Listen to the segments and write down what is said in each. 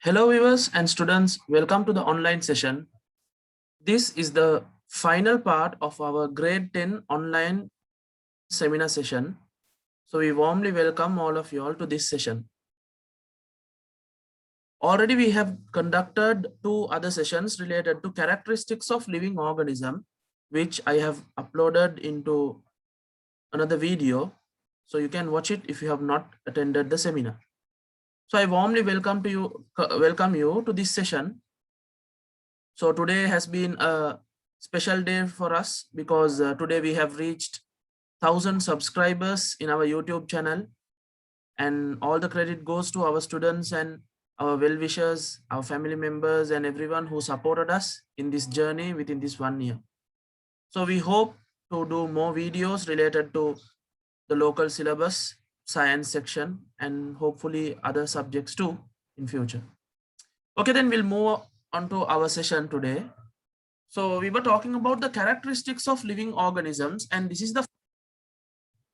Hello viewers and students, welcome to the online session. This is the final part of our grade 10 online seminar session. So we warmly welcome all of you all to this session. Already we have conducted 2 other sessions related to characteristics of living organism, which I have uploaded into another video. So you can watch it if you have not attended the seminar. So I warmly welcome you to this session. So today has been a special day for us because today we have reached 1,000 subscribers in our YouTube channel, and all the credit goes to our students and our well-wishers, our family members, and everyone who supported us in this journey within this 1 year. So we hope to do more videos related to the local syllabus, science section, and hopefully other subjects too in future. Okay, then we'll move on to our session today. So we were talking about the characteristics of living organisms, and this is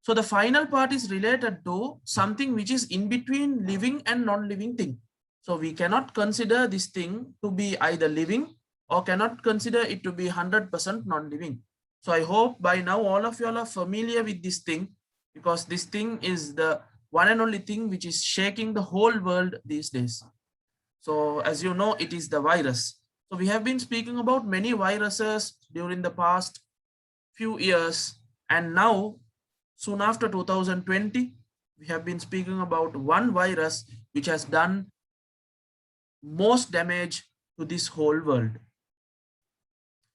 so the final part is related to something which is in between living and non-living thing. So we cannot consider this thing to be either living or cannot consider it to be 100% non-living. So I hope by now all of you all are familiar with this thing, because this thing is the one and only thing which is shaking the whole world these days. So as you know, it is the virus. So we have been speaking about many viruses during the past few years, and now soon after 2020, we have been speaking about one virus which has done most damage to this whole world.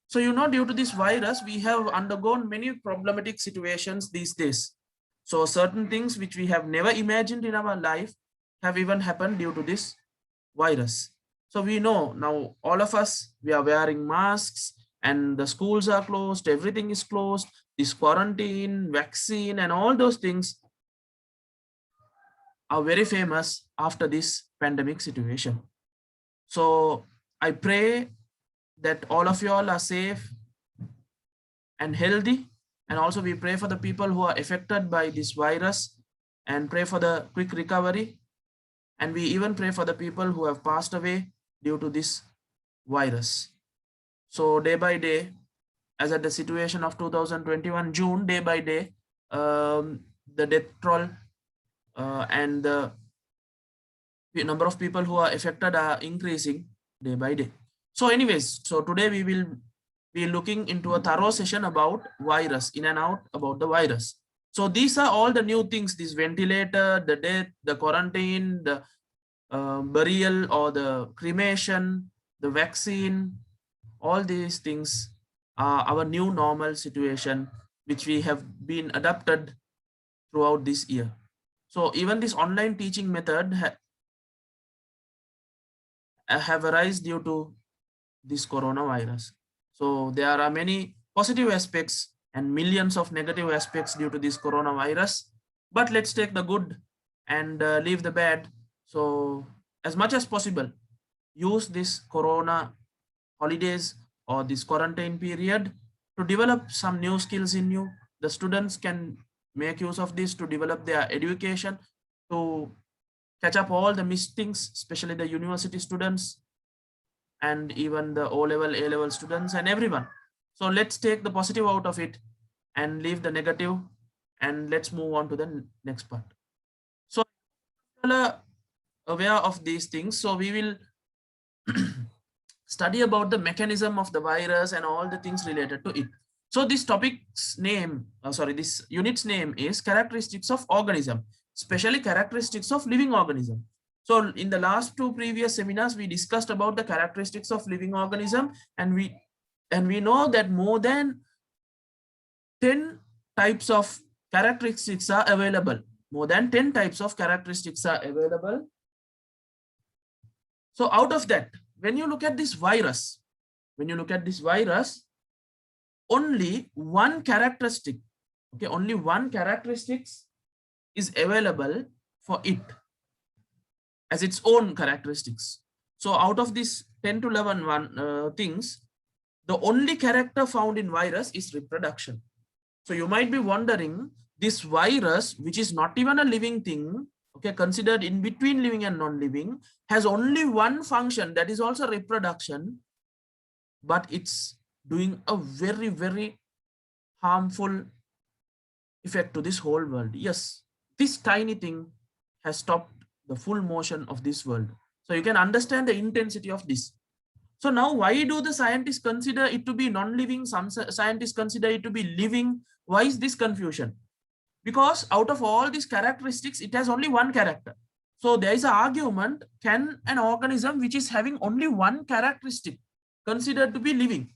So due to this virus, we have undergone many problematic situations these days. So certain things which we have never imagined in our life have even happened due to this virus. So we know now all of us, we are wearing masks and the schools are closed, everything is closed, this quarantine, vaccine, and all those things are very famous after this pandemic situation. So I pray that all of you all are safe and healthy. And also we pray for the people who are affected by this virus and pray for the quick recovery. And we even pray for the people who have passed away due to this virus. So day by day, as at the situation of 2021 June, day by day, the death toll and the number of people who are affected are increasing day by day. So anyways, so today we will be looking into a thorough session about virus, in and out about the virus. So these are all the new things: this ventilator, the death, the quarantine, the burial or the cremation, the vaccine. All these things are our new normal situation, which we have been adapted throughout this year. So even this online teaching method have arisen due to this coronavirus. So there are many positive aspects and millions of negative aspects due to this coronavirus. But let's take the good and leave the bad. So as much as possible, use this corona holidays or this quarantine period to develop some new skills in you. The students can make use of this to develop their education, to catch up all the missed things, especially the university students and even the O-level, A-level students and everyone. So let's take the positive out of it and leave the negative, and let's move on to the next part. So aware of these things, so we will study about the mechanism of the virus and all the things related to it. So this topic's name, this unit's name is characteristics of organism, especially characteristics of living organism. So in the last 2 previous seminars, we discussed about the characteristics of living organism, and we know that more than 10 types of characteristics are available. More than 10 types of characteristics are available. So out of that, when you look at this virus, only one characteristic, only one characteristics is available for it as its own characteristics. So out of these 10 to 11 things, the only character found in virus is reproduction. So you might be wondering, this virus, which is not even a living thing, okay, considered in between living and non-living, has only one function, that is also reproduction, but it's doing a very, very harmful effect to this whole world. Yes, this tiny thing has stopped the full motion of this world. So you can understand the intensity of this. So now, why do the scientists consider it to be non-living? Some scientists consider it to be living. Why is this confusion? Because out of all these characteristics, it has only one character. So there is an argument, can an organism which is having only one characteristic considered to be living?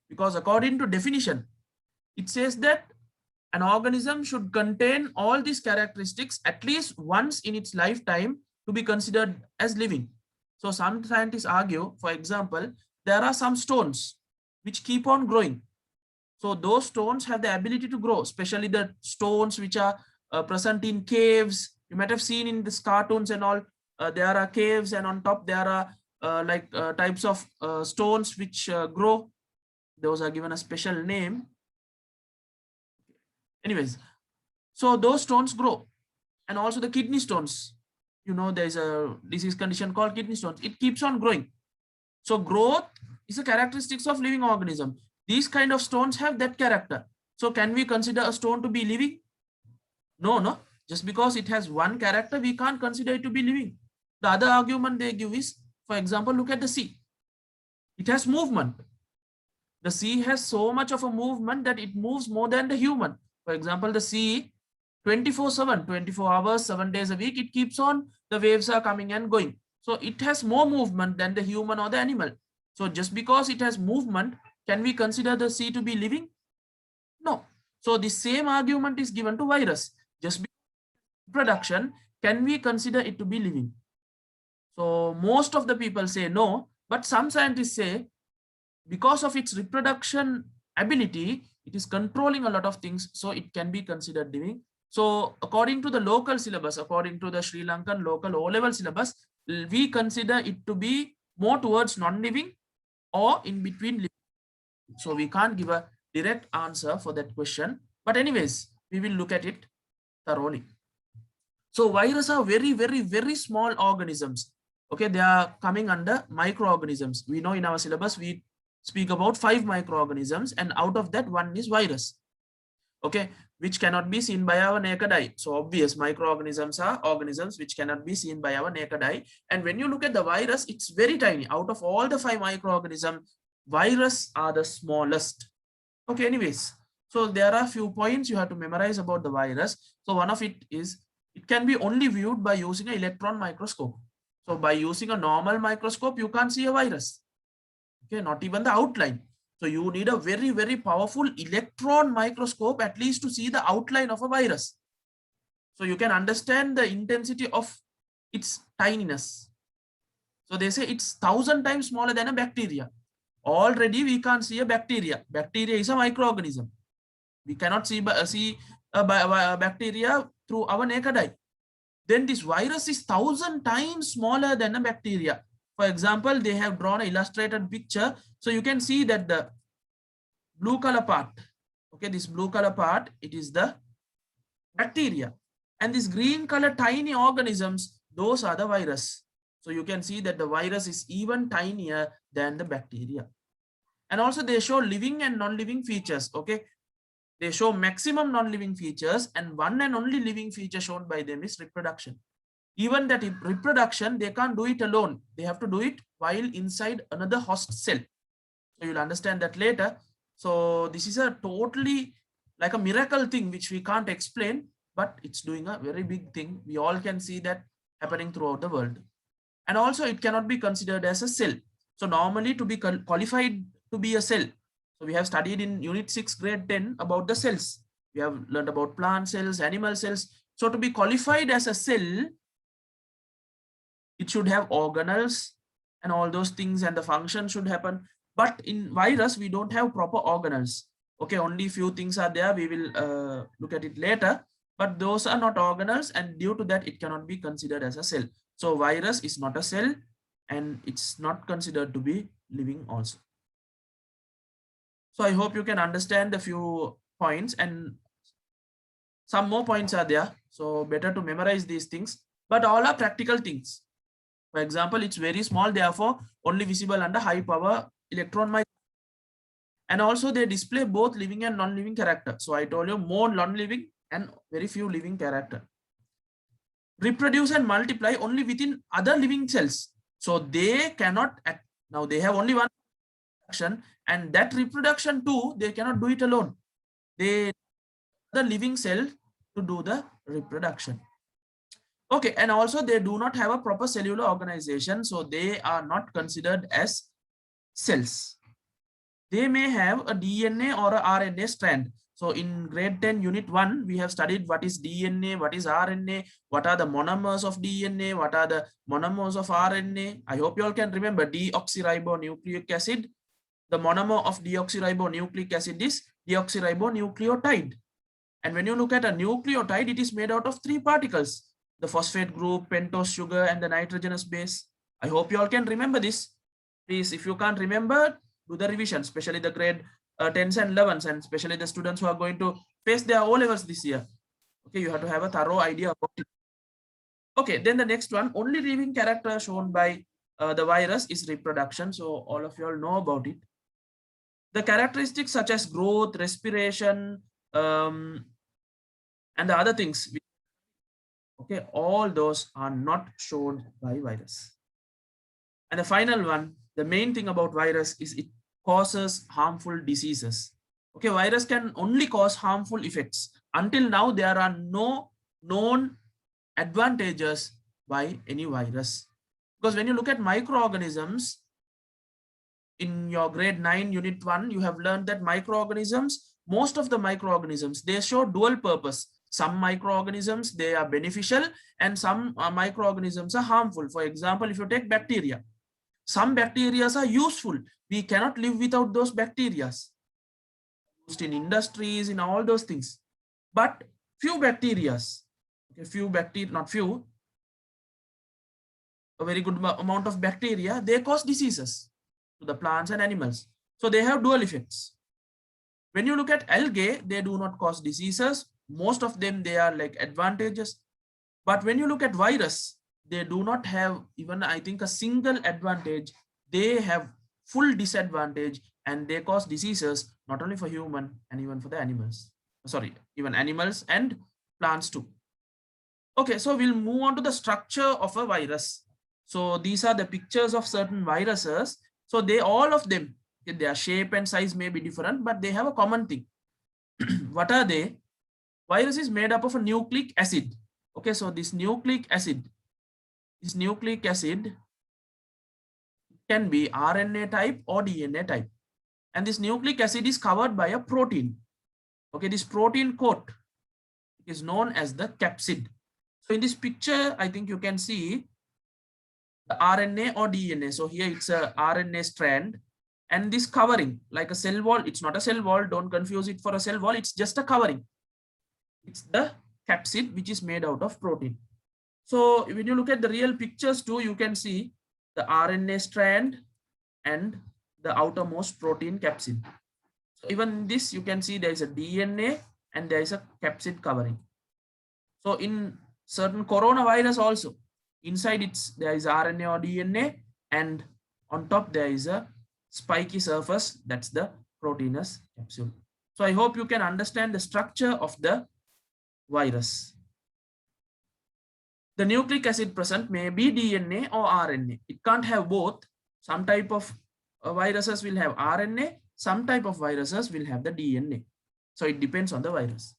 Because according to definition, it says that an organism should contain all these characteristics at least once in its lifetime to be considered as living. So some scientists argue, for example, there are some stones which keep on growing. So those stones have the ability to grow, especially the stones which are present in caves. You might have seen in these cartoons and all, there are caves, and on top there are types of stones which grow. Those are given a special name. Anyways, so those stones grow. And also the kidney stones. You know, there's a disease condition called kidney stones. It keeps on growing. So growth is a characteristics of living organism. These kind of stones have that character. So can we consider a stone to be living? No. Just because it has one character, we can't consider it to be living. The other argument they give is, for example, look at the sea. It has movement. The sea has so much of a movement that it moves more than the human. For example, the sea 24/7, 24 hours, 7 days a week, it keeps on, the waves are coming and going. So it has more movement than the human or the animal. So just because it has movement, can we consider the sea to be living? No. So the same argument is given to virus. Just reproduction, can we consider it to be living? So most of the people say no, but some scientists say because of its reproduction ability, it is controlling a lot of things, so it can be considered living. So according to the local syllabus, according to the Sri Lankan local O-level syllabus, we consider it to be more towards non-living or in between living. So we can't give a direct answer for that question. But anyways, we will look at it thoroughly. So viruses are very, very, very small organisms. Okay, they are coming under microorganisms. We know in our syllabus, we speak about 5 microorganisms, and out of that, one is virus. Okay, which cannot be seen by our naked eye. So obvious, microorganisms are organisms which cannot be seen by our naked eye. And when you look at the virus, it's very tiny. Out of all the 5 microorganisms, virus are the smallest. Okay, anyways, so there are a few points you have to memorize about the virus. So one of it is, it can be only viewed by using an electron microscope. So by using a normal microscope, you can't see a virus. Okay, not even the outline. So you need a very, very powerful electron microscope at least to see the outline of a virus. So you can understand the intensity of its tininess. So they say it's 1,000 times smaller than a bacteria. Already we can't see a bacteria. Bacteria is a microorganism. We cannot see a bacteria through our naked eye. Then this virus is 1,000 times smaller than a bacteria. For example, they have drawn an illustrated picture. So you can see that the blue color part, okay, this blue color part, it is the bacteria. And this green color tiny organisms, those are the virus. So you can see that the virus is even tinier than the bacteria. And also they show living and non-living features, okay. They show maximum non-living features, and one and only living feature shown by them is reproduction. Even that reproduction, they can't do it alone. They have to do it while inside another host cell. So you'll understand that later. So this is a totally like a miracle thing which we can't explain, but it's doing a very big thing. We all can see that happening throughout the world. And also it cannot be considered as a cell. So normally to be qualified to be a cell, so we have studied in unit 6 grade 10 about the cells. We have learned about plant cells, animal cells. So to be qualified as a cell, it should have organelles and all those things, and the function should happen. But in virus, we don't have proper organelles. Okay, only few things are there. We will look at it later, but those are not organelles, and due to that, it cannot be considered as a cell. So virus is not a cell, and it's not considered to be living also. So I hope you can understand a few points, and some more points are there. So better to memorize these things. but all are practical things. For example, it's very small, therefore only visible under high power electron microscope. And also they display both living and non-living character. So I told you more non-living and very few living character. Reproduce and multiply only within other living cells. So they cannot act. Now they have only one action, and that reproduction too, they cannot do it alone. They the living cell to do the reproduction. Okay, and also they do not have a proper cellular organization, so they are not considered as cells. They may have a DNA or a RNA strand. So in grade 10 unit 1, we have studied what is DNA, what is RNA, what are the monomers of DNA, what are the monomers of RNA. I hope you all can remember deoxyribonucleic acid. The monomer of deoxyribonucleic acid is deoxyribonucleotide. And when you look at a nucleotide, it is made out of 3 particles, the phosphate group, pentose sugar, and the nitrogenous base. I hope you all can remember this. Please, if you can't remember, do the revision, especially the grade 10s and 11s, and especially the students who are going to face their O levels this year. Okay, you have to have a thorough idea about it. Okay, then the next one, only living character shown by the virus is reproduction. So all of you all know about it. The characteristics such as growth, respiration, and the other things, okay, all those are not shown by virus. And the final one, the main thing about virus is it causes harmful diseases. Okay, virus can only cause harmful effects. Until now, there are no known advantages by any virus. Because when you look at microorganisms, in your grade 9 unit 1, you have learned that microorganisms, most of the microorganisms, they show dual purpose. Some microorganisms, they are beneficial, and some microorganisms are harmful. For example, if you take bacteria, some bacteria are useful. We cannot live without those bacteria. Used in industries, in all those things. But few bacteria, okay, few bacteria, not few, a very good amount of bacteria, they cause diseases to the plants and animals. So they have dual effects. When you look at algae, they do not cause diseases. Most of them, they are like advantages. But when you look at virus, they do not have even, I think, a single advantage. They have full disadvantage, and they cause diseases not only for human and even for the animals. Sorry, even animals and plants too. Okay, so we'll move on to the structure of a virus. So these are the pictures of certain viruses. So they, all of them, their shape and size may be different, but they have a common thing. What are they? Virus is made up of a nucleic acid. Okay, so this nucleic acid can be RNA type or DNA type. And this nucleic acid is covered by a protein. Okay, this protein coat is known as the capsid. So in this picture, I think you can see the RNA or DNA. So here it's a RNA strand, and this covering like a cell wall. It's not a cell wall. Don't confuse it for a cell wall. It's just a covering. It's the capsid, which is made out of protein. So when you look at the real pictures too, you can see the RNA strand and the outermost protein capsid. So even in this, you can see there is a DNA and there is a capsid covering. So in certain coronavirus also, inside there is RNA or DNA, and on top there is a spiky surface, that's the proteinous capsule. So I hope you can understand the structure of the virus. The nucleic acid present may be DNA or RNA. It can't have both. Some type of viruses will have RNA, some type of viruses will have the DNA. So it depends on the virus.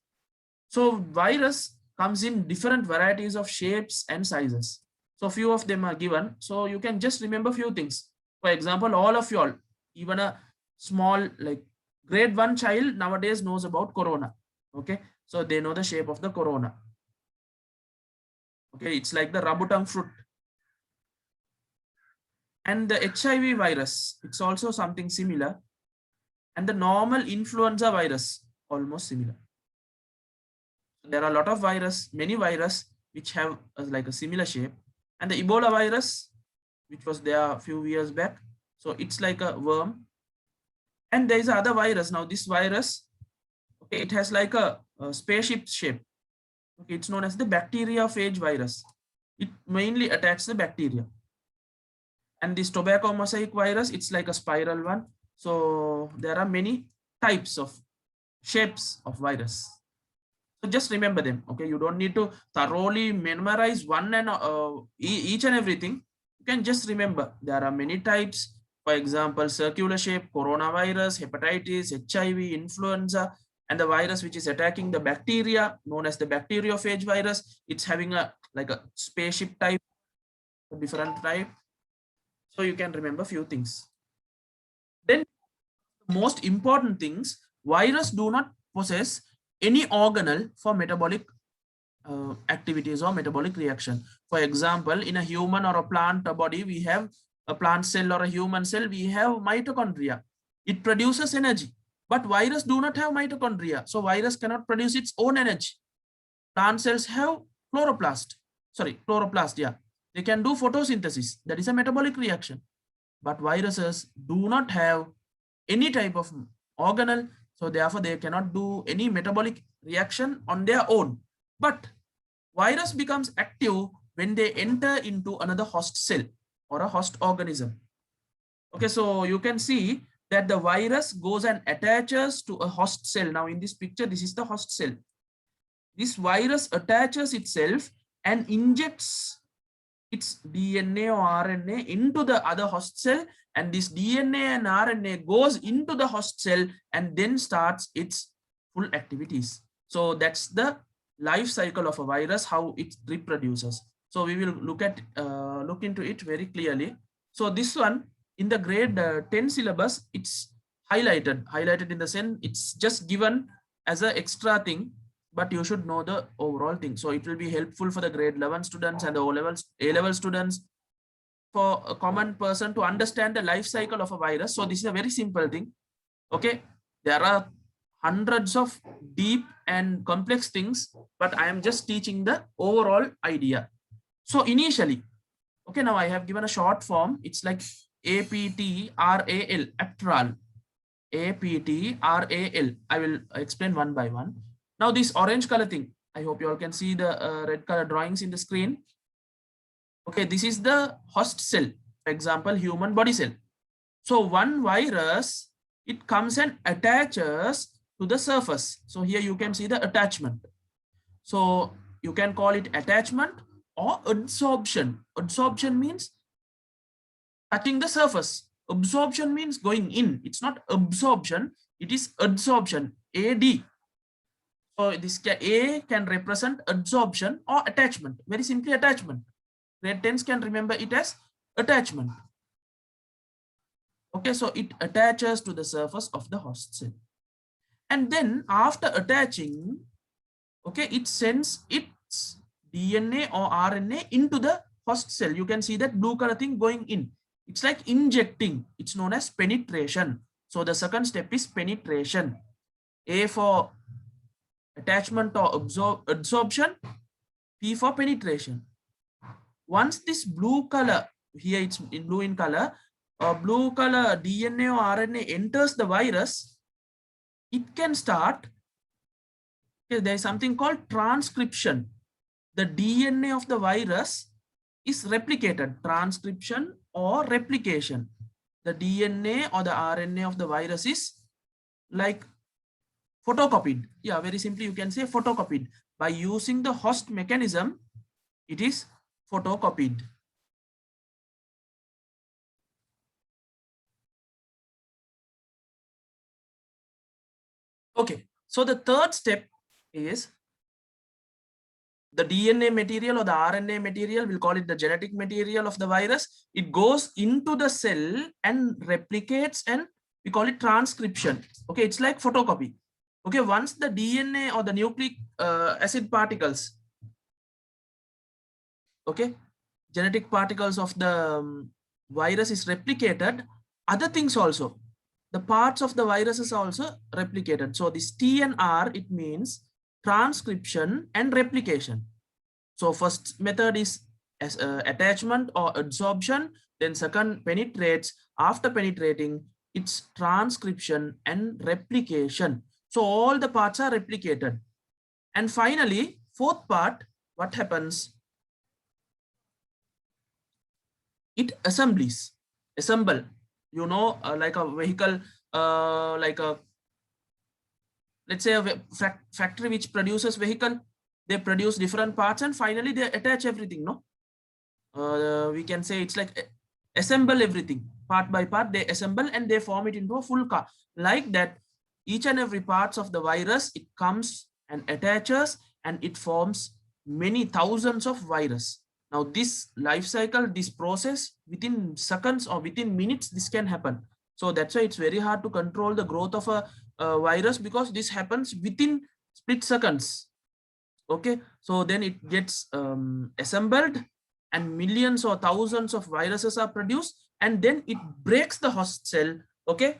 So virus comes in different varieties of shapes and sizes. So few of them are given. So you can just remember few things. For example, all of you all, even a small like grade 1 child nowadays knows about corona. Okay, so they know the shape of the corona. Okay, it's like the rambutan fruit. And the HIV virus, it's also something similar. And the normal influenza virus, almost similar. There are a lot of virus, many virus, which have like a similar shape. And the Ebola virus, which was there a few years back. So it's like a worm. And there is another virus. Now this virus, okay, it has like a spaceship shape. Okay, it's known as the bacteriophage virus. It mainly attacks the bacteria. And this tobacco mosaic virus, it's like a spiral one. So there are many types of shapes of virus. So just remember them. Okay, you don't need to thoroughly memorize one and each and everything. You can just remember there are many types. For example, circular shape, coronavirus, hepatitis, HIV, influenza, and the virus which is attacking the bacteria known as the bacteriophage virus. It's having a like a spaceship type, a different type. So you can remember few things. Then most important things, virus do not possess any organelle for metabolic activities or metabolic reaction. For example, in a human or a plant body, we have a plant cell or a human cell, we have mitochondria. It produces energy, but virus do not have mitochondria. So virus cannot produce its own energy. Plant cells have chloroplast. Yeah. They can do photosynthesis. That is a metabolic reaction. But viruses do not have any type of organelle. So therefore, they cannot do any metabolic reaction on their own. But virus becomes active when they enter into another host cell or a host organism. Okay, so you can see that the virus goes and attaches to a host cell. Now in this picture, this is the host cell. This virus attaches itself and injects its DNA or RNA into the other host cell, and this DNA and RNA goes into the host cell and then starts its full activities. So that's the life cycle of a virus, how it reproduces. So we will look into it very clearly. So this one in the grade 10 syllabus, it's highlighted in the sense it's just given as an extra thing, but you should know the overall thing. So it will be helpful for the grade 11 students and the A-level students, for a common person to understand the life cycle of a virus. So this is a very simple thing. Okay, there are hundreds of deep and complex things, but I am just teaching the overall idea. So initially, okay, now I have given a short form. It's like APTRAL, Aptral. APTRAL. I will explain one by one. Now this orange color thing, I hope you all can see the red color drawings in the screen. Okay, this is the host cell, for example, human body cell. So one virus, it comes and attaches to the surface. So here you can see the attachment. So you can call it attachment or adsorption. Adsorption means touching the surface. Absorption means going in. It's not absorption, it is adsorption, AD. So this A can represent adsorption or attachment. Very simply attachment. Grade 10s can remember it as attachment. Okay, so it attaches to the surface of the host cell. And then after attaching, okay, it sends its DNA or RNA into the host cell. You can see that blue color thing going in. It's like injecting. It's known as penetration. So the second step is penetration. A for attachment or adsorption, P for penetration. Once this blue color, here it's in blue in color, blue color DNA or RNA enters the virus, it can start, okay, there is something called transcription. The DNA of the virus is replicated, transcription or replication. The DNA or the RNA of the virus is like photocopied. Yeah, very simply you can say photocopied. By using the host mechanism, it is photocopied. Okay, so the third step is the DNA material or the RNA material, we'll call it the genetic material of the virus. It goes into the cell and replicates, and we call it transcription. Okay, it's like photocopy. Okay, once the DNA or the nucleic acid particles, okay, genetic particles of the virus is replicated, other things also, the parts of the virus is also replicated. So this T and R, it means transcription and replication. So first method is as attachment or adsorption, then second penetrates. After penetrating, it's transcription and replication. So all the parts are replicated. And finally, fourth part, what happens? it assemble, you know, like a vehicle, like a, let's say a factory which produces vehicle, they produce different parts and finally they attach everything, no? We can say it's like assemble everything part by part, they assemble and they form it into a full car. Like that, each and every parts of the virus, it comes and attaches and it forms many thousands of virus. Now this life cycle, this process, within seconds or within minutes, this can happen. So that's why it's very hard to control the growth of a virus, because this happens within split seconds. Okay, so then it gets assembled and millions or thousands of viruses are produced, and then it breaks the host cell. Okay,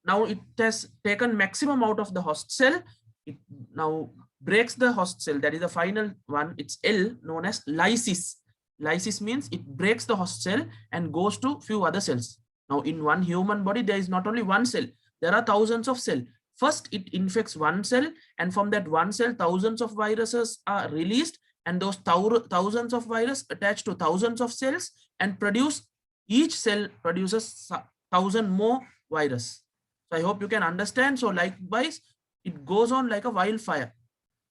now it has taken maximum out of the host cell. It now breaks the host cell, that is the final one. It's L, known as lysis. Lysis means it breaks the host cell and goes to few other cells. Now in one human body, there is not only one cell, there are thousands of cells. First it infects one cell, and from that one cell thousands of viruses are released, and those thousands of viruses attach to thousands of cells and produce, each cell produces 1,000 more virus. So I hope you can understand. So likewise, it goes on like a wildfire,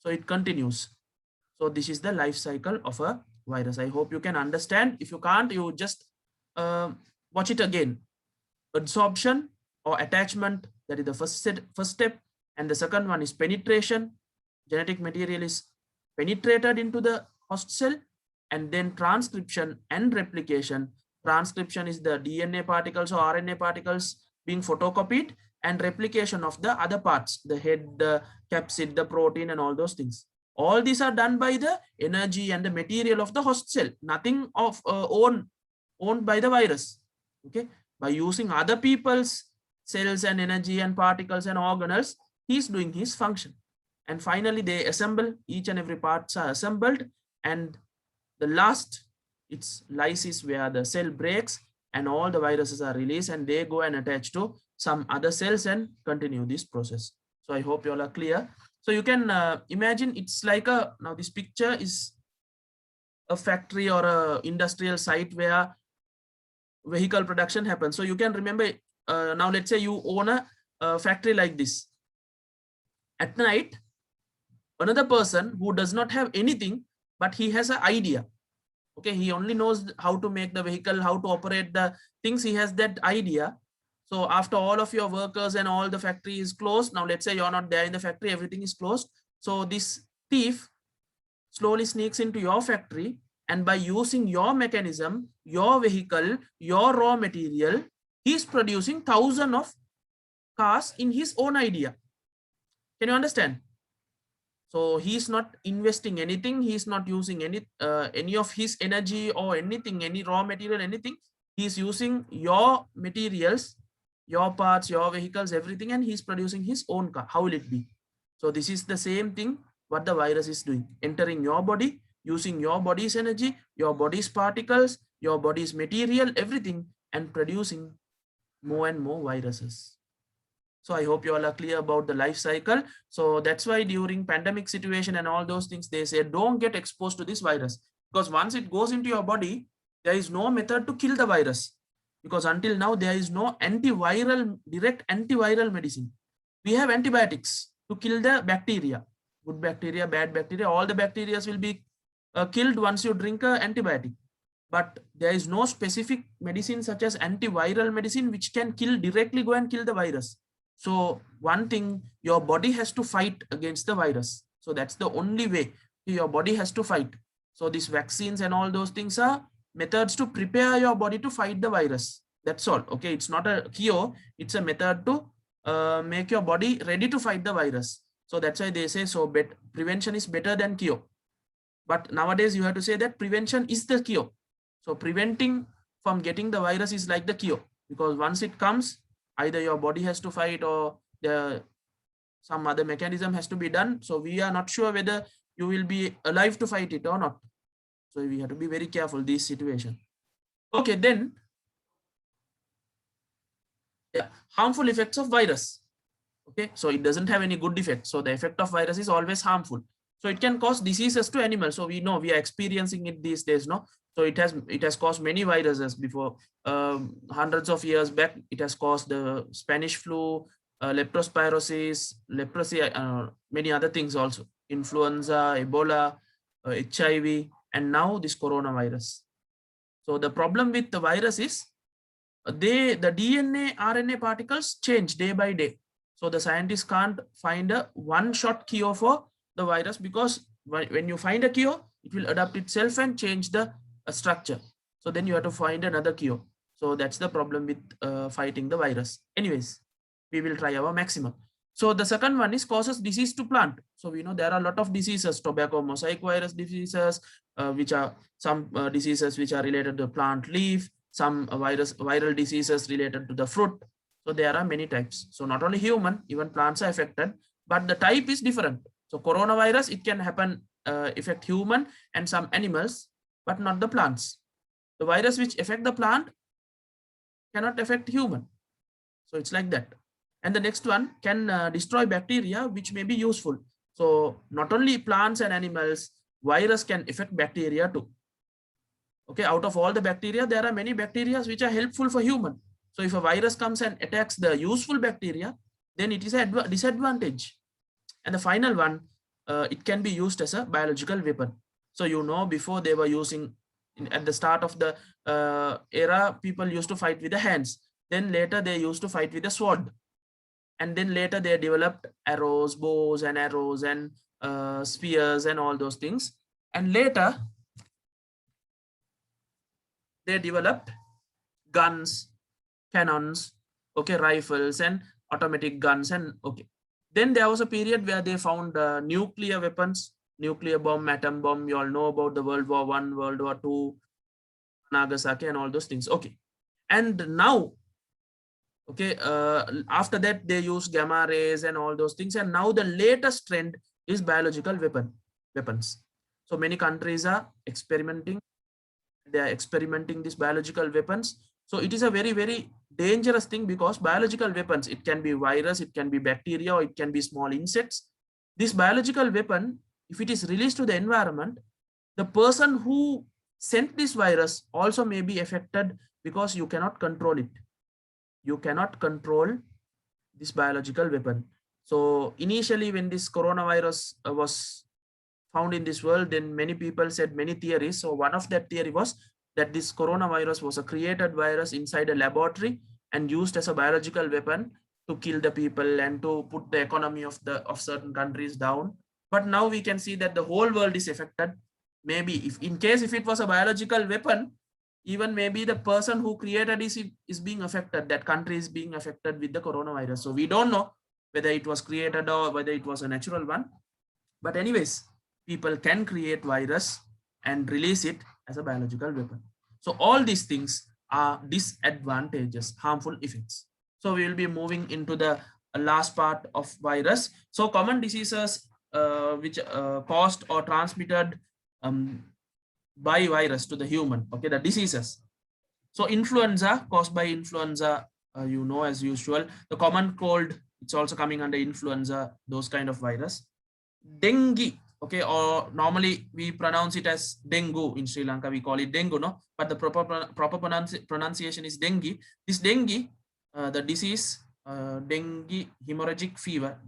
so it continues. So this is the life cycle of a virus. I hope you can understand. If you can't, you just watch it again. Adsorption or attachment, that is the first step, and the second one is penetration. Genetic material is penetrated into the host cell, and then transcription and replication. Transcription is the DNA particles or RNA particles being photocopied, and replication of the other parts, the head, the capsid, the protein, and all those things. All these are done by the energy and the material of the host cell, nothing of owned by the virus. Okay, by using other people's cells and energy and particles and organelles, he's doing his function. And finally they assemble, each and every parts are assembled, and the last, it's lysis, where the cell breaks and all the viruses are released and they go and attach to some other cells and continue this process. So I hope you all are clear. So you can imagine it's like a, now this picture is a factory or a industrial site where vehicle production happens. So you can remember, now let's say you own a factory like this. At night, another person who does not have anything, but he has an idea. Okay, he only knows how to make the vehicle, how to operate the things, he has that idea. So after all of your workers and all the factory is closed, now let's say you're not there in the factory, everything is closed. So this thief slowly sneaks into your factory, and by using your mechanism, your vehicle, your raw material, he's producing 1,000 of cars in his own idea. Can you understand? So he's not investing anything, he's not using any of his energy or anything, any raw material, anything. He's using your materials, your parts, your vehicles, everything, and he's producing his own car. How will it be? So this is the same thing what the virus is doing, entering your body, using your body's energy, your body's particles, your body's material, everything, and producing more and more viruses. So I hope you all are clear about the life cycle. So that's why during pandemic situation and all those things, they say don't get exposed to this virus, because once it goes into your body, there is no method to kill the virus, because until now there is no antiviral, direct antiviral medicine. We have antibiotics to kill the bacteria, good bacteria, bad bacteria, all the bacteria will be killed once you drink an antibiotic. But there is no specific medicine such as antiviral medicine which can kill, directly go and kill the virus. So one thing, your body has to fight against the virus. So that's the only way your body has to fight. So these vaccines and all those things are methods to prepare your body to fight the virus. That's all. Okay, it's not a cure, it's a method to make your body ready to fight the virus. So that's why they say, so prevention is better than cure. But nowadays you have to say that prevention is the cure. So preventing from getting the virus is like the cure, because once it comes, either your body has to fight or some other mechanism has to be done. So we are not sure whether you will be alive to fight it or not. So we have to be very careful this situation. Okay, then harmful effects of virus. Okay, so it doesn't have any good effect. So the effect of virus is always harmful. So it can cause diseases to animals. So we know we are experiencing it these days, no? So it has caused many viruses before. Hundreds of years back, it has caused the Spanish flu, leptospirosis, leprosy, many other things also, influenza, Ebola, HIV, and now this coronavirus. So the problem with the virus is the DNA, RNA particles change day by day. So the scientists can't find a one-shot cure for the virus, because when you find a cure, it will adapt itself and change the structure. So then you have to find another cure. So that's the problem with fighting the virus. Anyways, we will try our maximum. So the second one is causes disease to plant. So we know there are a lot of diseases, tobacco mosaic virus diseases, which are some diseases which are related to plant leaf, some viral diseases related to the fruit. So there are many types. So not only human, even plants are affected, but the type is different. So coronavirus, it can happen, affect human and some animals, but not the plants. The virus which affect the plant cannot affect human. So it's like that. And the next one can destroy bacteria, which may be useful. So not only plants and animals, virus can affect bacteria too. Okay, out of all the bacteria, there are many bacteria which are helpful for human. So if a virus comes and attacks the useful bacteria, then it is a disadvantage. And the final one, it can be used as a biological weapon. So you know, before they were using, at the start of the era, people used to fight with the hands. Then later they used to fight with the sword. And then later they developed arrows, bows and arrows and spears and all those things. And later they developed guns, cannons, okay, rifles and automatic guns, and okay. Then there was a period where they found nuclear weapons, nuclear bomb, atom bomb. You all know about the World War I, World War II, Nagasaki and all those things. Okay. And now, okay, after that they use gamma rays and all those things. And now the latest trend is biological weapons. So many countries are experimenting. They are experimenting these biological weapons. So it is a very, very dangerous thing, because biological weapons, it can be virus, it can be bacteria, or it can be small insects. This biological weapon, if it is released to the environment, the person who sent this virus also may be affected, because you cannot control it. You cannot control this biological weapon. So initially when this coronavirus was found in this world, then many people said many theories. So one of that theory was that this coronavirus was a created virus inside a laboratory and used as a biological weapon to kill the people and to put the economy of certain countries down. But now we can see that the whole world is affected. Maybe if it was a biological weapon, even maybe the person who created is being affected, that country is being affected with the coronavirus. So we don't know whether it was created or whether it was a natural one. But anyways, people can create virus and release it as a biological weapon. So all these things are disadvantages, harmful effects. So we will be moving into the last part of virus. So common diseases which caused or transmitted by virus to the human. Okay, the diseases. So influenza, caused by influenza, you know, as usual. The common cold, it's also coming under influenza, those kind of virus. Dengue, okay, or normally we pronounce it as dengue in Sri Lanka. We call it dengue, no? But the proper pronunciation is dengue. This dengue, the disease, dengue hemorrhagic fever,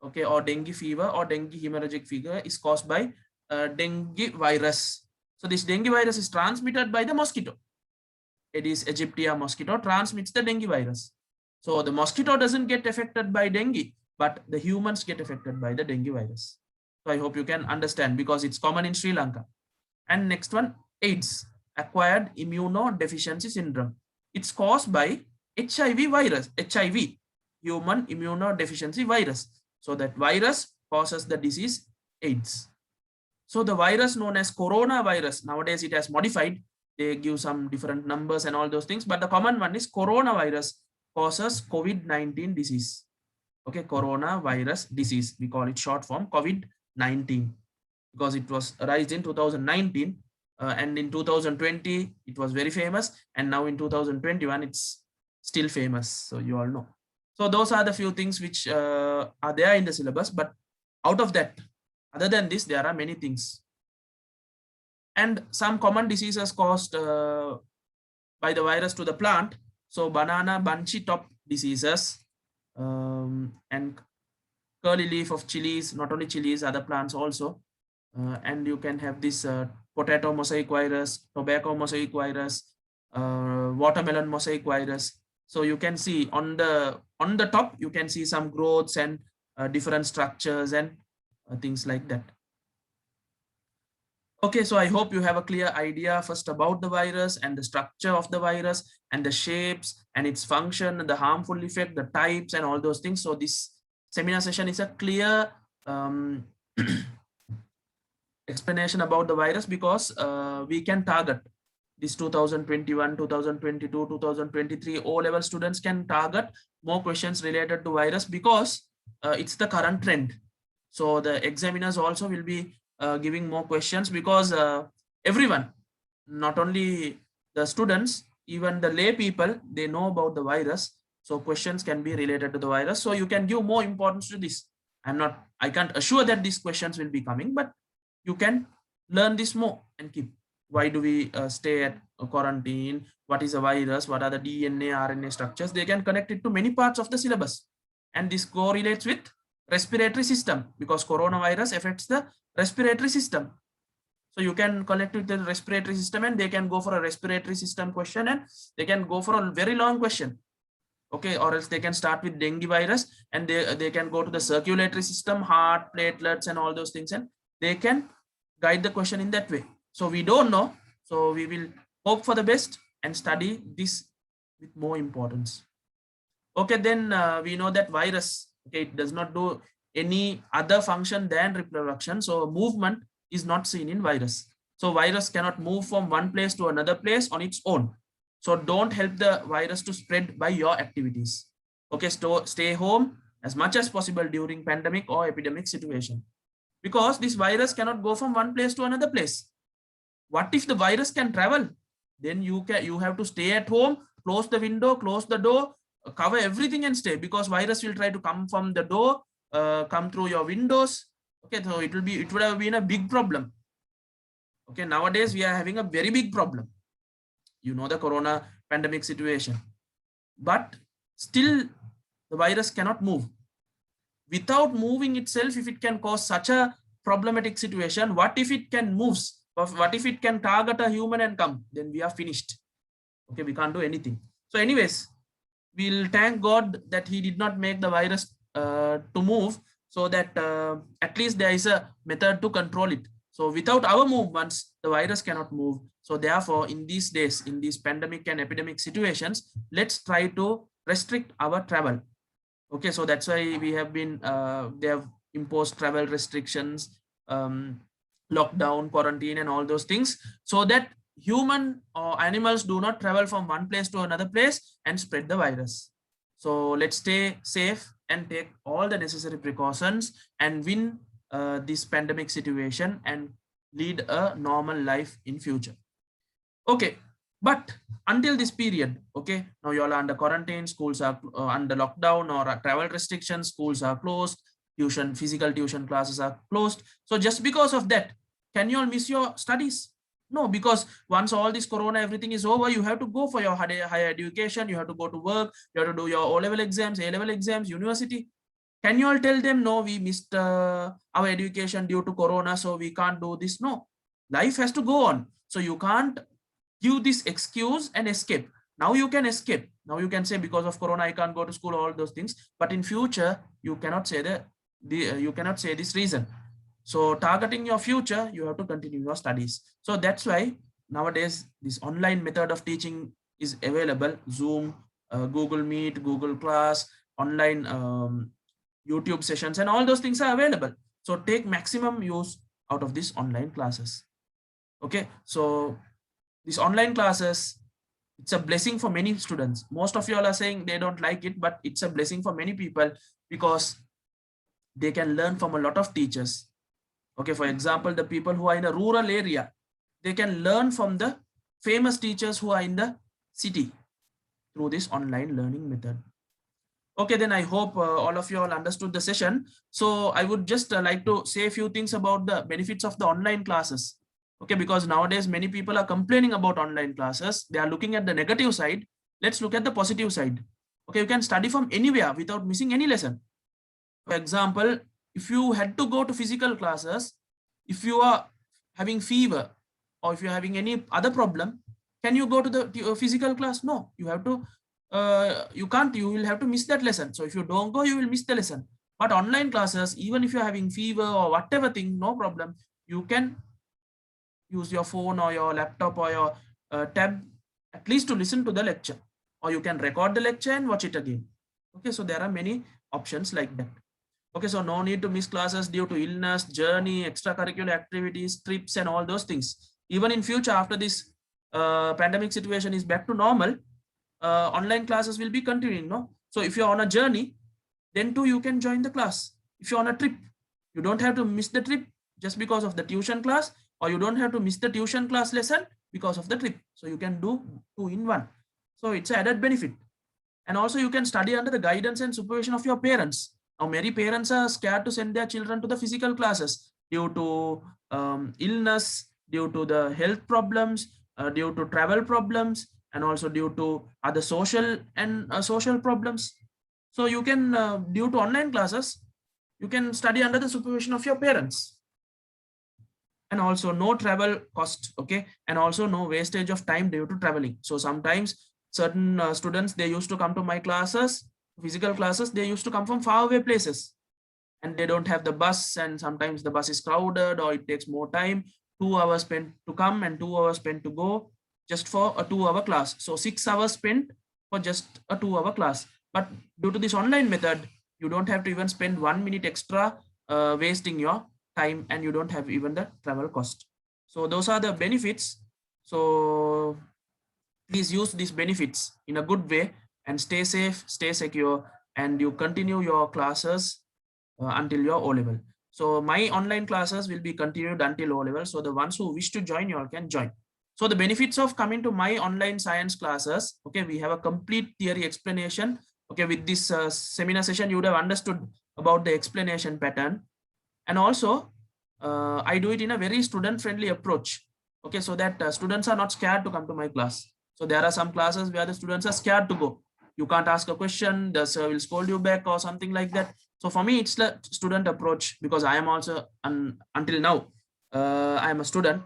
okay, or dengue fever or dengue hemorrhagic fever is caused by dengue virus. So this dengue virus is transmitted by the mosquito. Aedes aegypti mosquito transmits the dengue virus. So the mosquito doesn't get affected by dengue, but the humans get affected by the dengue virus. So I hope you can understand, because it's common in Sri Lanka. And next one, AIDS, acquired immunodeficiency syndrome. It's caused by HIV virus, HIV, human immunodeficiency virus. So that virus causes the disease AIDS. So the virus known as coronavirus, nowadays it has modified. They give some different numbers and all those things, but the common one is coronavirus causes COVID-19 disease. Okay, coronavirus disease, we call it short form COVID-19, because it was raised in 2019 and in 2020 it was very famous, and now in 2021 it's still famous. So you all know. So those are the few things which are there in the syllabus, but out of that, other than this, there are many things. and some common diseases caused by the virus to the plant. So banana bunchy top diseases, and curly leaf of chilies, not only chilies, other plants also. And you can have this potato mosaic virus, tobacco mosaic virus, watermelon mosaic virus. So you can see on the top, you can see some growths and different structures and things like that. Okay, so I hope you have a clear idea first about the virus and the structure of the virus and the shapes and its function, the harmful effect, the types and all those things. So this seminar session is a clear explanation about the virus, because we can target this 2021, 2022, 2023 O-level students can target more questions related to virus, because it's the current trend. So the examiners also will be giving more questions, because everyone, not only the students, even the lay people, they know about the virus. So questions can be related to the virus. So you can give more importance to this. I can't assure that these questions will be coming, but you can learn this more and keep. Why do we stay at quarantine? What is a virus? What are the DNA, RNA structures? They can connect it to many parts of the syllabus. And this correlates with respiratory system, because coronavirus affects the respiratory system. So you can connect with the respiratory system, and they can go for a respiratory system question, and they can go for a very long question. Okay, or else they can start with dengue virus, and they can go to the circulatory system, heart, platelets, and all those things, and they can guide the question in that way. So we don't know. So we will hope for the best and study this with more importance. Okay, then we know that virus, okay, it does not do any other function than reproduction. So movement is not seen in virus. So virus cannot move from one place to another place on its own. So don't help the virus to spread by your activities. Okay, stay home as much as possible during pandemic or epidemic situation, because this virus cannot go from one place to another place. What if the virus can travel? Then you have to stay at home, close the window, close the door, cover everything and stay, because virus will try to come from the door, come through your windows. Okay, so it would have been a big problem. Okay, nowadays we are having a very big problem. You know, the corona pandemic situation, but still the virus cannot move. Without moving itself, if it can cause such a problematic situation, what if it can move? What if it can target a human and come? Then we are finished. Okay, we can't do anything. So anyways, we'll thank God that he did not make the virus to move, so that at least there is a method to control it. So without our movements, the virus cannot move. So therefore, in these days, in these pandemic and epidemic situations, let's try to restrict our travel. Okay, so that's why we have been, they have imposed travel restrictions, lockdown, quarantine, and all those things, so that human or animals do not travel from one place to another place and spread the virus. So let's stay safe and take all the necessary precautions and win this pandemic situation and lead a normal life in future. Okay, but until this period, okay, now you all are under quarantine, schools are under lockdown or travel restrictions, schools are closed, physical tuition classes are closed. So just because of that, can you all miss your studies? No, because once all this corona, everything is over, you have to go for your higher education, you have to go to work, you have to do your O-level exams, A-level exams, university. Can you all tell them, no, we missed our education due to corona, so we can't do this? No, life has to go on. So you can't give this excuse and escape. Now you can escape. Now you can say, because of corona, I can't go to school, all those things. But in future, you cannot say you cannot say this reason. So targeting your future, you have to continue your studies. So that's why nowadays this online method of teaching is available. Zoom, Google Meet, Google Class, online YouTube sessions, and all those things are available. So take maximum use out of these online classes. Okay, so these online classes, it's a blessing for many students. Most of you all are saying they don't like it, but it's a blessing for many people, because they can learn from a lot of teachers. Okay, for example, the people who are in a rural area, they can learn from the famous teachers who are in the city through this online learning method. Okay, then I hope all of you all understood the session. So I would just like to say a few things about the benefits of the online classes. Okay, because nowadays many people are complaining about online classes. They are looking at the negative side. Let's look at the positive side. Okay, you can study from anywhere without missing any lesson. For example, if you had to go to physical classes, if you are having fever or if you're having any other problem, can you go to the physical class? No, you have to, you can't, you will have to miss that lesson. So if you don't go, you will miss the lesson. But online classes, even if you're having fever or whatever thing, no problem. You can use your phone or your laptop or your tab at least to listen to the lecture, or you can record the lecture and watch it again. Okay, so there are many options like that. Okay, so no need to miss classes due to illness, journey, extracurricular activities, trips, and all those things. Even in future, after this pandemic situation is back to normal, online classes will be continuing. No, so if you're on a journey, then too you can join the class. If you're on a trip, you don't have to miss the trip just because of the tuition class, or you don't have to miss the tuition class lesson because of the trip. So you can do 2 in 1. So it's an added benefit. And also you can study under the guidance and supervision of your parents. Now many parents are scared to send their children to the physical classes due to illness, due to the health problems, due to travel problems, and also due to other social and social problems. So you can, due to online classes, you can study under the supervision of your parents. And also no travel cost, okay, and also no wastage of time due to traveling. So sometimes certain students, they used to come to my classes, physical classes, they used to come from far away places, and they don't have the bus, and sometimes the bus is crowded or it takes more time, 2 hours spent to come and 2 hours spent to go just for a 2-hour class. So 6 hours spent for just a 2-hour class. But due to this online method, you don't have to even spend 1 minute extra wasting your time, and you don't have even the travel cost. So those are the benefits. So please use these benefits in a good way and stay safe, stay secure, and you continue your classes until your O level. So my online classes will be continued until O level. So the ones who wish to join, you all can join. So the benefits of coming to my online science classes, okay, we have a complete theory explanation. Okay, with this seminar session, you would have understood about the explanation pattern. And also, I do it in a very student-friendly approach. Okay, so that students are not scared to come to my class. So there are some classes where the students are scared to go. You can't ask a question, the sir will scold you back or something like that. So for me, it's the student approach, because I am also, until now, I am a student,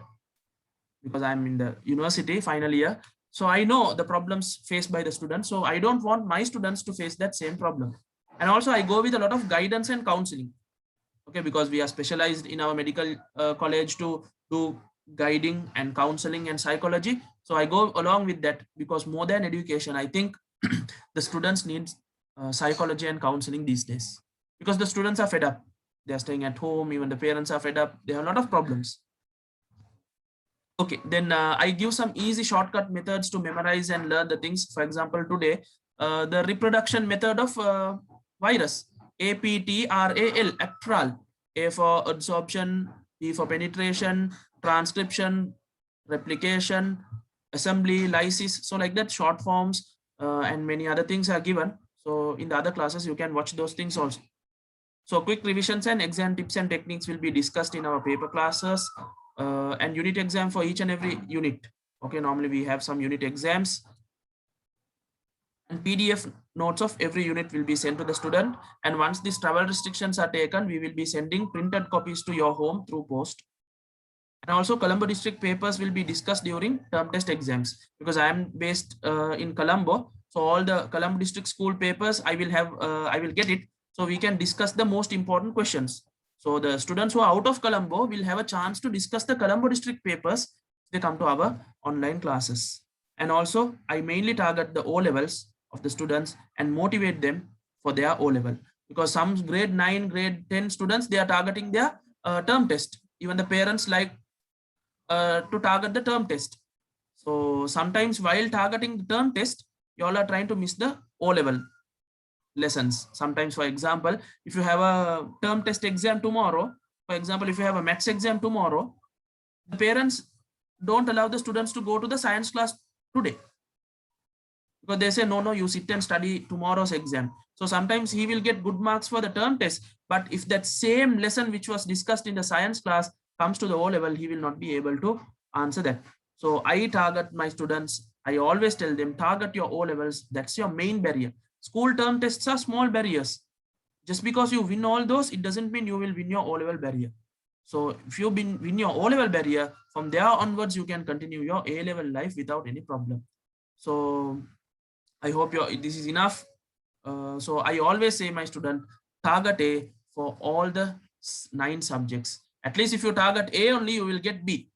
because I'm in the university final year. So I know the problems faced by the students. So I don't want my students to face that same problem. And also I go with a lot of guidance and counseling. Okay, because we are specialized in our medical college to do guiding and counseling and psychology. So I go along with that, because more than education, I think the students need psychology and counseling these days, because the students are fed up. They are staying at home, even the parents are fed up. They have a lot of problems. Okay, then I give some easy shortcut methods to memorize and learn the things. For example, today, the reproduction method of virus, APTRAL, Actral. A for absorption, P for penetration, transcription, replication, assembly, lysis. So like that, short forms and many other things are given. So in the other classes, you can watch those things also. So quick revisions and exam tips and techniques will be discussed in our paper classes, and unit exam for each and every unit. Okay, normally we have some unit exams, and PDF notes of every unit will be sent to the student. And once these travel restrictions are taken, we will be sending printed copies to your home through post. And also Colombo district papers will be discussed during term test exams, because I am based in Colombo. So all the Colombo district school papers I will get it. So we can discuss the most important questions. So the students who are out of Colombo will have a chance to discuss the Colombo district papers if they come to our online classes. And also I mainly target the O levels of the students and motivate them for their O level, because some grade 9, grade 10 students, they are targeting their term test. Even the parents like to target the term test. So sometimes while targeting the term test, you all are trying to miss the O level lessons. Sometimes, for example, if you have a term test exam tomorrow, for example, if you have a maths exam tomorrow, the parents don't allow the students to go to the science class today, because they say, no, you sit and study tomorrow's exam. So sometimes he will get good marks for the term test, but if that same lesson which was discussed in the science class comes to the O level, he will not be able to answer that. So I target my students. I always tell them, target your O levels. That's your main barrier. School term tests are small barriers. Just because you win all those, it doesn't mean you will win your O level barrier. So if you win your O level barrier, from there onwards, you can continue your A level life without any problem. So I hope this is enough. So I always say my student, target A for all the 9 subjects. At least if you target A only, you will get B.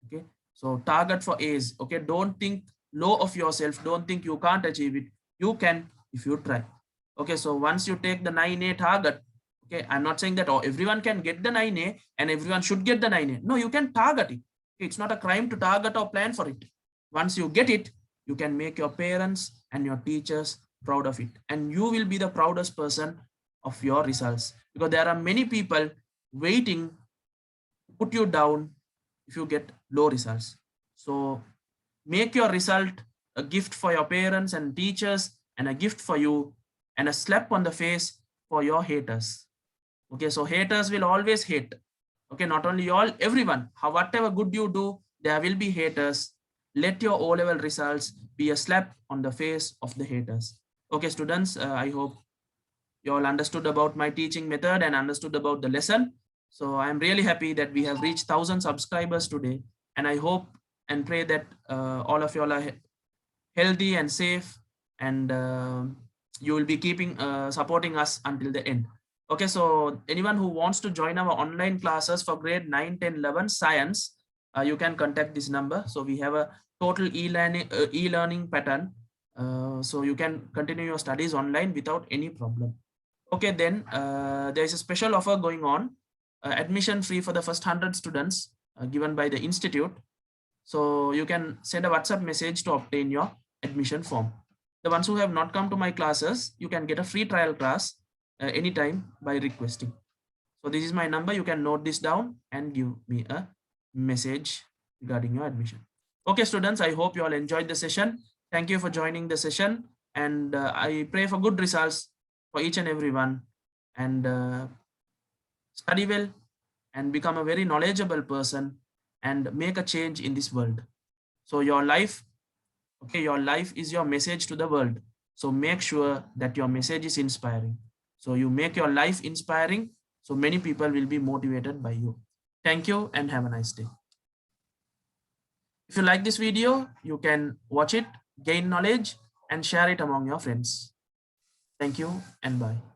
Okay. So target for A's. Okay. Don't think low of yourself. Don't think you can't achieve it. You can if you try. Okay. So once you take the 9A target, okay, I'm not saying that everyone can get the 9A and everyone should get the 9A. No, you can target it. It's not a crime to target or plan for it. Once you get it, you can make your parents and your teachers proud of it. And you will be the proudest person of your results, because there are many people waiting to put you down if you get low results. So make your result a gift for your parents and teachers, and a gift for you, and a slap on the face for your haters. Okay, so haters will always hate. Okay, not only everyone. Whatever good you do, there will be haters. Let your O-level results be a slap on the face of the haters. Okay, students, I hope you all understood about my teaching method and understood about the lesson. So I'm really happy that we have reached 1,000 subscribers today. And I hope and pray that all of you all are healthy and safe, and you will be keeping supporting us until the end. Okay, so anyone who wants to join our online classes for grade 9, 10, 11 science, you can contact this number. So we have a total e-learning pattern. So you can continue your studies online without any problem. Okay, then there is a special offer going on, admission free for the first 100 students given by the institute. So you can send a WhatsApp message to obtain your admission form. The ones who have not come to my classes, you can get a free trial class anytime by requesting. So this is my number. You can note this down and give me a message regarding your admission. Okay, students, I hope you all enjoyed the session. Thank you for joining the session, and I pray for good results for each and everyone, and study well and become a very knowledgeable person and make a change in this world. So your life, okay, your life is your message to the world. So make sure that your message is inspiring. So you make your life inspiring, so many people will be motivated by you. Thank you and have a nice day. If you like this video, you can watch it, gain knowledge, and share it among your friends. Thank you and bye.